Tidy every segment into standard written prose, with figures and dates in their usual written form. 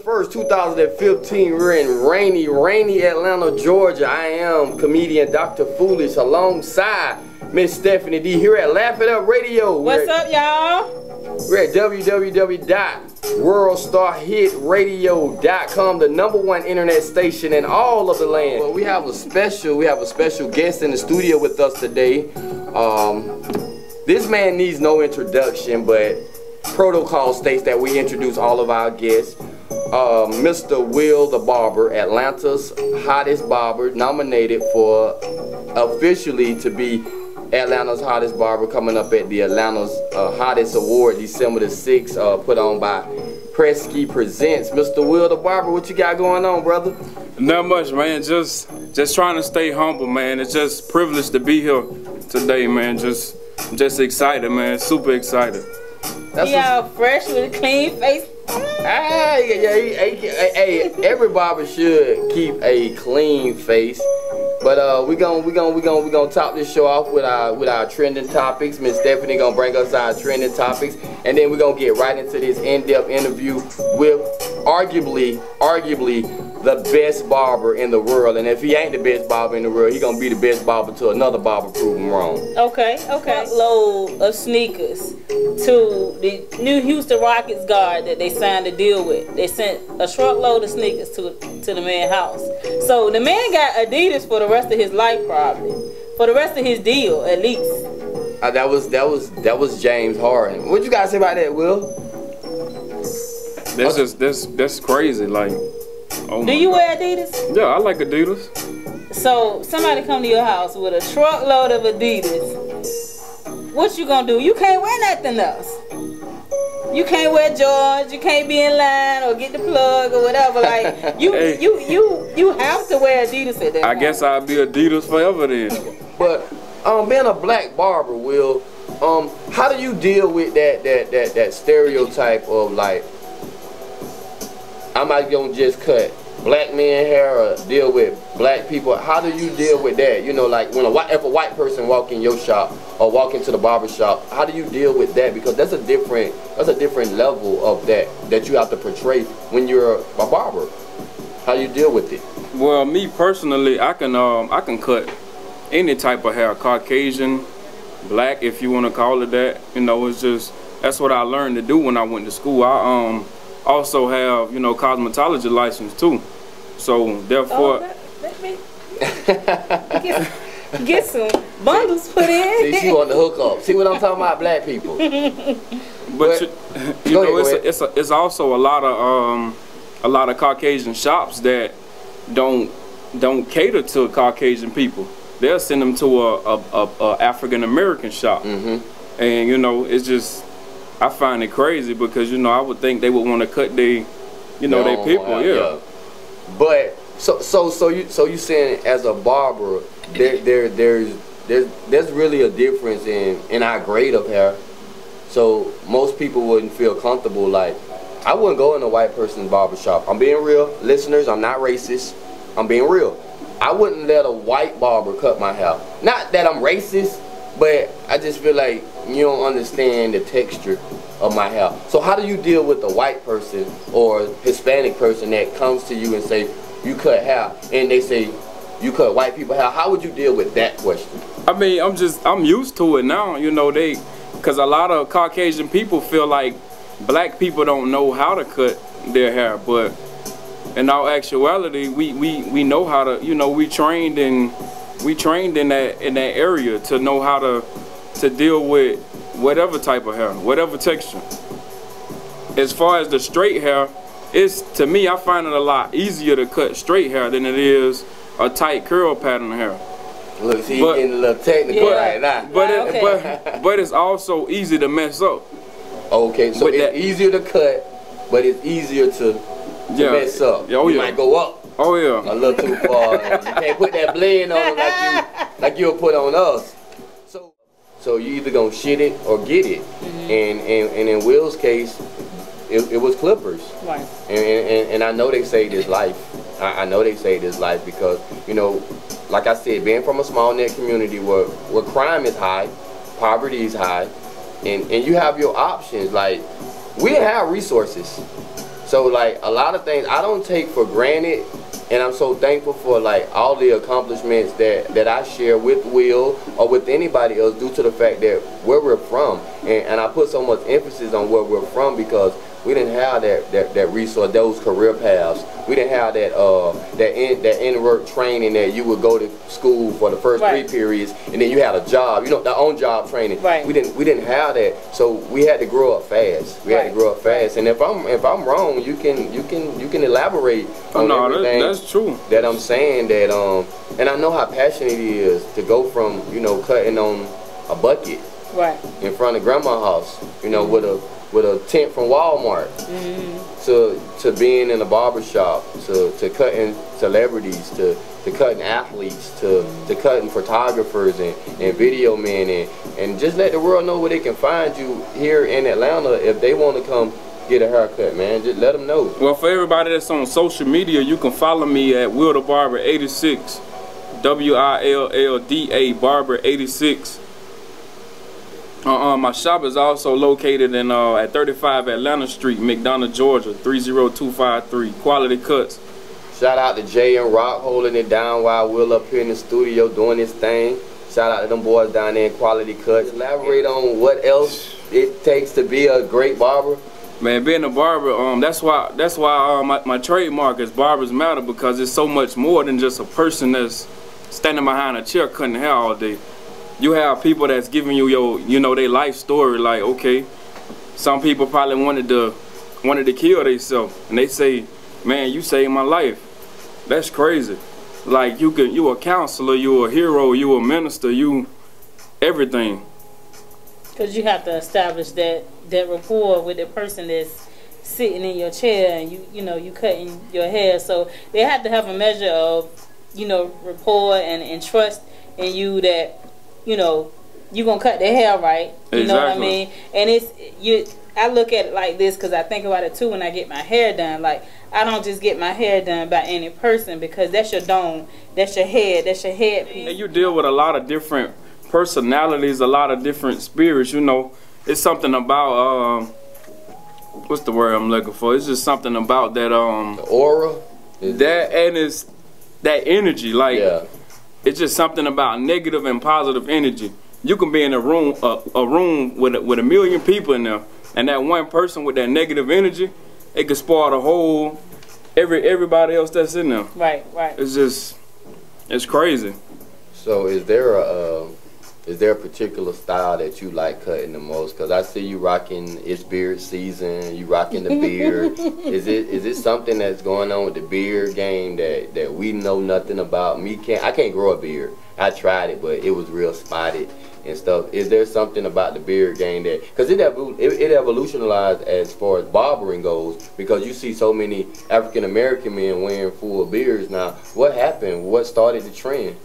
1st, 2015. We're in rainy Atlanta, Georgia. I am comedian Dr. Foolish alongside Miss Stephanie D here at Laugh It Up Radio. What's up, y'all? We're at www.worldstarhitradio.com, the #1 internet station in all of the land. Well, we have a special guest in the studio with us today. This man needs no introduction, but protocol states that we introduce all of our guests. Mr. Will the Barber, Atlanta's hottest barber, nominated for officially to be Atlanta's hottest barber, coming up at the Atlanta's hottest award December the 6th, put on by Presky Presents. Mr. Will the Barber, what you got going on, brother? Not much, man. Just trying to stay humble, man. It's just privileged to be here today, man. Just excited, man. Super excited. He all fresh with a clean face. Hey, every barber should keep a clean face. But we gonna top this show off with our trending topics. Miss Stephanie gonna bring us our trending topics, and then we're gonna get right into this in-depth interview with arguably the best barber in the world. And if he ain't the best barber in the world, he gonna be the best barber till another barber prove him wrong. Okay. Load of sneakers to the new Houston Rockets guard that they signed a deal with. They sent a truckload of sneakers to the man's house. So the man got Adidas for the rest of his life, probably. For the rest of his deal, at least. That was James Harden. What you guys say about that, Will? That's crazy. Like, oh do you wear Adidas? Yeah, I like Adidas. So somebody come to your house with a truckload of Adidas. What you gonna do? You can't wear nothing else. You can't wear George. You can't be in line or get the plug or whatever. Like you have to wear Adidas at that I time. guess I'll be Adidas forever then. But being a black barber, Will, how do you deal with that stereotype of like, I'm not gonna just cut black men hair or deal with black people? How do you deal with that? You know, like when if a white person walk in your shop or walk into the barber shop, how do you deal with that? Because that's a different level of that you have to portray when you're a barber. How you deal with it? Well, me personally, I can cut any type of hair, Caucasian, black, if you want to call it that. You know, it's just that's what I learned to do when I went to school. I also have, you know, cosmetology license too. So therefore, let me get some bundles put in. See, she want to hook up. See what I'm talking about, black people. But you know, it's also a lot of Caucasian shops that don't cater to Caucasian people. They'll send them to a African American shop, and you know, it's just, I find it crazy because, you know, I would think they would want to cut their people, yeah. But so you saying as a barber, there's really a difference in our grade of hair. So most people wouldn't feel comfortable. Like, I wouldn't go in a white person's barber shop. I'm being real, listeners. I'm not racist. I'm being real. I wouldn't let a white barber cut my hair. Not that I'm racist, but I just feel like you don't understand the texture of my hair. So how do you deal with a white person or Hispanic person that comes to you and say, you cut hair, and they say, you cut white people hair? How would you deal with that question? I mean, I'm used to it now, you know, because a lot of Caucasian people feel like black people don't know how to cut their hair, but in all actuality, we know how to, you know, we trained in that area to know how to deal with whatever type of hair, whatever texture. As far as the straight hair, to me, I find it a lot easier to cut straight hair than it is a tight curl pattern hair. Look, see, you're getting a little technical right now. But it's also easy to mess up. Okay, so it's easier to cut, but it's easier to mess up. Oh, you might go up. Oh yeah. A little too far. You can't put that blend on like you'll put on us. So you either gonna shit it or get it. And in Will's case, it was clippers. Right. And I know they saved his life. I know they saved his life because, you know, like I said, being from a small net community where crime is high, poverty is high, and you have your options. Like, we have resources. So like a lot of things I don't take for granted, and I'm so thankful for like all the accomplishments that I share with Will or with anybody else due to the fact that where we're from, and I put so much emphasis on where we're from because we didn't have that resource, those career paths. We didn't have that in-work training that you would go to school for the first 3 periods, and then you had a job, you know, the on-job training. We didn't have that, so we had to grow up fast. We had to grow up fast. And if I'm wrong, you can elaborate on everything. That's true. That I'm saying that and I know how passionate it is to go from, you know, cutting on a bucket in front of grandma's house, you know, with a tent from Walmart, to being in a barber shop, to cutting celebrities, to cutting athletes, to cutting photographers and video men, and just let the world know where they can find you here in Atlanta if they want to come get a haircut, man. Just let them know. Well, for everybody that's on social media, you can follow me at Will the Barber 86, WILLDA Barber 86. My shop is also located in at 35 Atlanta Street, McDonough, Georgia, 30253. Quality cuts. Shout out to Jay and Rock holding it down while Will up here in the studio doing his thing. Shout out to them boys down there in Quality Cuts. Elaborate on what else it takes to be a great barber. Man, being a barber, that's why my trademark is Barbers Matter, because it's so much more than just a person that's standing behind a chair cutting hair all day. You have people that's giving you their life story. Like, okay, some people probably wanted to kill themselves, and they say, man, you saved my life. That's crazy. Like, you a counselor, you a hero, you a minister, you everything. Because you have to establish that rapport with the person that's sitting in your chair, and you cutting your hair. So they have to have a measure of, rapport and trust in you that, you're gonna cut their hair right. You know what I mean? And I look at it like this because I think about it too when I get my hair done. Like, I don't just get my hair done by any person, because that's your dome, that's your head, that's your headpiece. And you deal with a lot of different personalities, a lot of different spirits. It's something about what's the word I'm looking for? It's just something about that the aura. And it's that energy. Like, it's just something about negative and positive energy. You can be in a room with a million people in there, and that one person with that negative energy, it could spoil the whole everybody else that's in there. Right. It's crazy. So is there a particular style that you like cutting the most? Because I see you rocking It's Beard Season, you rocking the beard. Is it something that's going on with the beard game that we know nothing about? I can't grow a beard. I tried it, but it was real spotted and stuff. Is there something about the beard game that, because it evolutionized as far as barbering goes, because you see so many African American men wearing full beards now. What happened? What started the trend?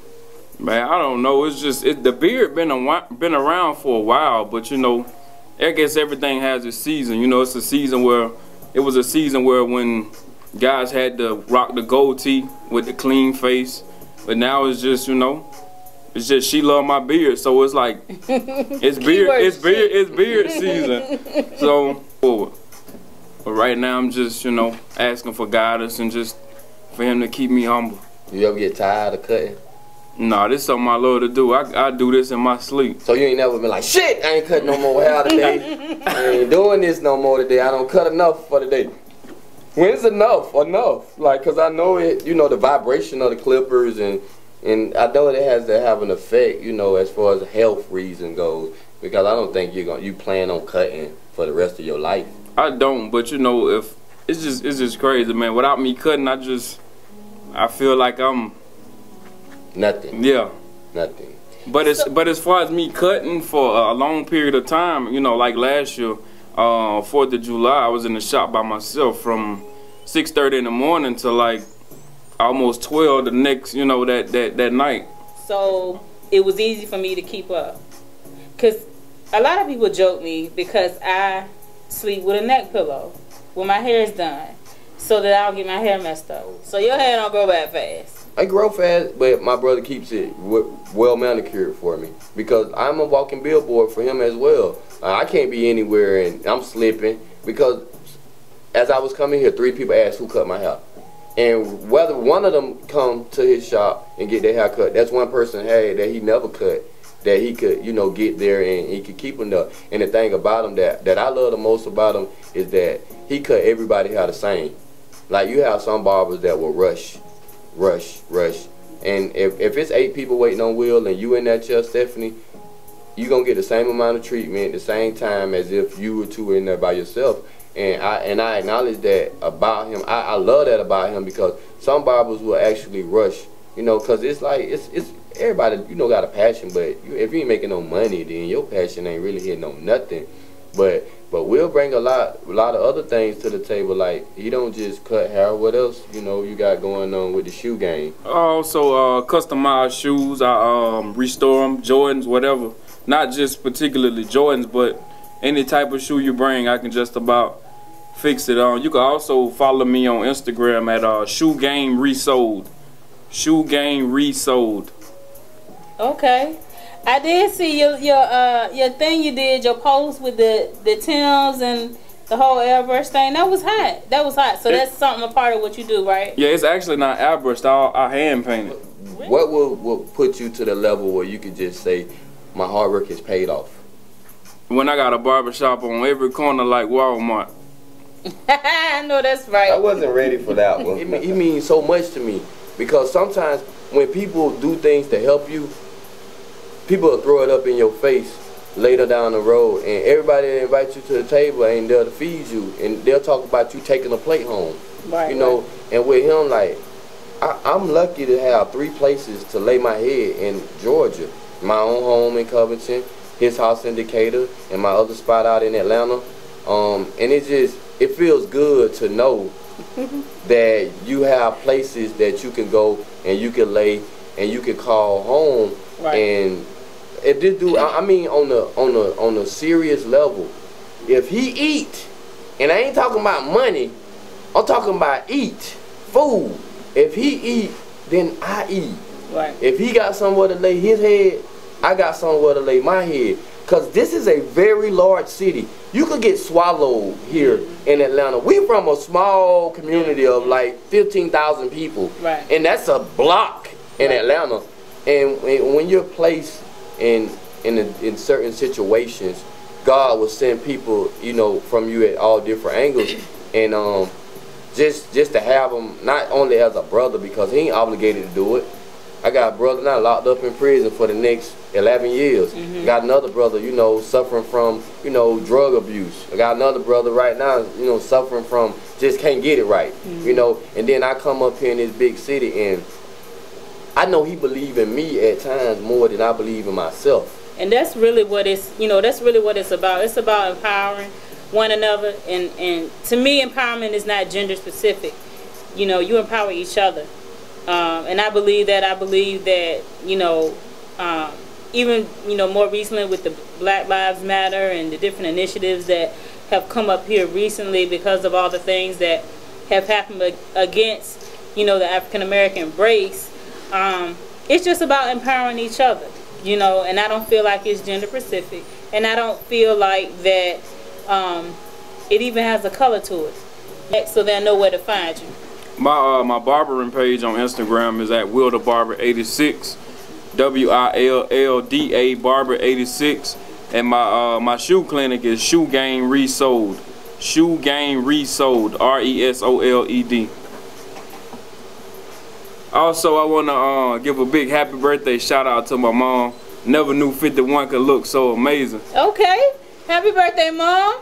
Man, I don't know. It's just the beard been around for a while, but I guess everything has a season. It's a season where when guys had to rock the goatee with the clean face, but now it's just it's just she love my beard, so it's like it's beard season. So but right now I'm just asking for guidance and just for him to keep me humble. You ever get tired of cutting? Nah, this is something I love to do. I do this in my sleep. So you ain't never been like, shit, I ain't cutting no more hair today. I ain't doing this no more today. I don't cut enough for today. When's enough? Enough. Like, because I know it, the vibration of the clippers, and I know it has to have an effect, as far as health reason goes. Because I don't think you plan on cutting for the rest of your life. I don't, but if it's just crazy, man. Without me cutting, I feel like I'm nothing. Yeah. Nothing. But as far as me cutting for a long period of time, like last year, 4th of July, I was in the shop by myself from 6:30 in the morning to like almost 12 the next, that night. So it was easy for me to keep up, because a lot of people joke me because I sleep with a neck pillow when my hair is done, so that I don't get my hair messed up. So your hair don't grow back fast. I grow fast, but my brother keeps it well manicured for me, because I'm a walking billboard for him as well. I can't be anywhere and I'm slipping, because as I was coming here, 3 people asked who cut my hair. And whether one of them come to his shop and get their hair cut, that's one person had that he never cut, that he could, you know, get there and he could keep them up. And the thing about him that I love the most about him is that he cut everybody hair the same. Like, you have some barbers that will rush. And if it's 8 people waiting on Will and you in that chair, Stephanie, you gonna get the same amount of treatment at the same time as if you were 2 in there by yourself. And I acknowledge that about him. I love that about him, because some barbers will actually rush, you know, because it's like, it's everybody, you know, got a passion, but if you ain't making no money, then your passion ain't really hitting on nothing. But we'll bring a lot of other things to the table. Like, you don't just cut hair. What else, you know, you got going on with the shoe game? Also, customized shoes. I restore them, Jordans, whatever. Not just particularly Jordans, but any type of shoe you bring, I can just about fix it on. You can also follow me on Instagram at Shoe Game Resold. Shoe Game Resold. Okay. I did see your thing you did, your post with the Timbs and the whole airbrush thing. That was hot. That was hot. So that's something, a part of what you do, right? Yeah, it's actually not airbrushed. I hand painted. What will put you to the level where you could just say, my hard work has paid off? When I got a barbershop on every corner like Walmart. I know that's right. I wasn't ready for that one. It means so much to me, because sometimes when people do things to help you, people will throw it up in your face later down the road, and everybody that invites you to the table ain't there to feed you, and they'll talk about you taking a plate home. Right. You know, and with him, like, I'm lucky to have 3 places to lay my head in Georgia. My own home in Covington, his house in Decatur, and my other spot out in Atlanta. And it feels good to know that you have places that you can go and you can lay and you can call home. Right. And if this dude, I mean, on a serious level, if he eat, and I ain't talking about money, I'm talking about eat, food. If he eat, then I eat. Right. If he got somewhere to lay his head, I got somewhere to lay my head. Because this is a very large city. You could get swallowed here in Atlanta. We from a small community of like 15,000 people. Right. And that's a block in Atlanta. And when you're placed in certain situations, God will send people, you know, from you at all different angles. And just to have him not only as a brother, because he ain't obligated to do it. I got a brother now locked up in prison for the next 11 years. Got another brother, you know, suffering from, you know, drug abuse. I got another brother right now, you know, suffering from just can't get it right, you know. And then I come up here in this big city, and I know he believe in me at times more than I believe in myself. And that's really what it's, you know, that's really what it's about. It's about empowering one another. And to me, empowerment is not gender specific. You know, you empower each other. And I believe that, you know, even, you know, more recently with the Black Lives Matter and the different initiatives that have come up here recently because of all the things that have happened against, you know, the African American race, it's just about empowering each other, you know. And I don't feel like it's gender specific, and I don't feel like that it even has a color to it, so they'll know where to find you. My barbering page on Instagram is at WillTheBarber86, WILLDA Barber86, and my shoe clinic is Shoe Game Resold, Shoe Game Resold, RESOLED. Also, I want to give a big happy birthday shout out to my mom. Never knew 51 could look so amazing. Okay, happy birthday, Mom.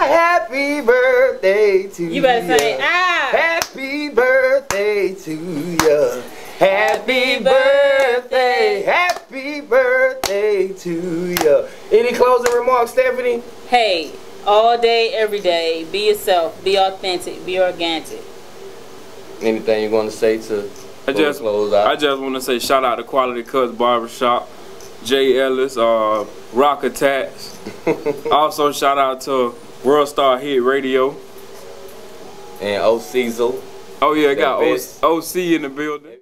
Happy birthday to you. You better say, Happy birthday to you. Happy birthday. Happy birthday to you. Any closing remarks, Stephanie? Hey, all day, every day, be yourself, be authentic, be organic. Anything you want to say to close out? I just want to say shout out to Quality Cuts Barbershop, Jay Ellis, Rock Attacks. Also shout out to World Star Hit Radio. And OCZL. Oh yeah, I got OC in the building.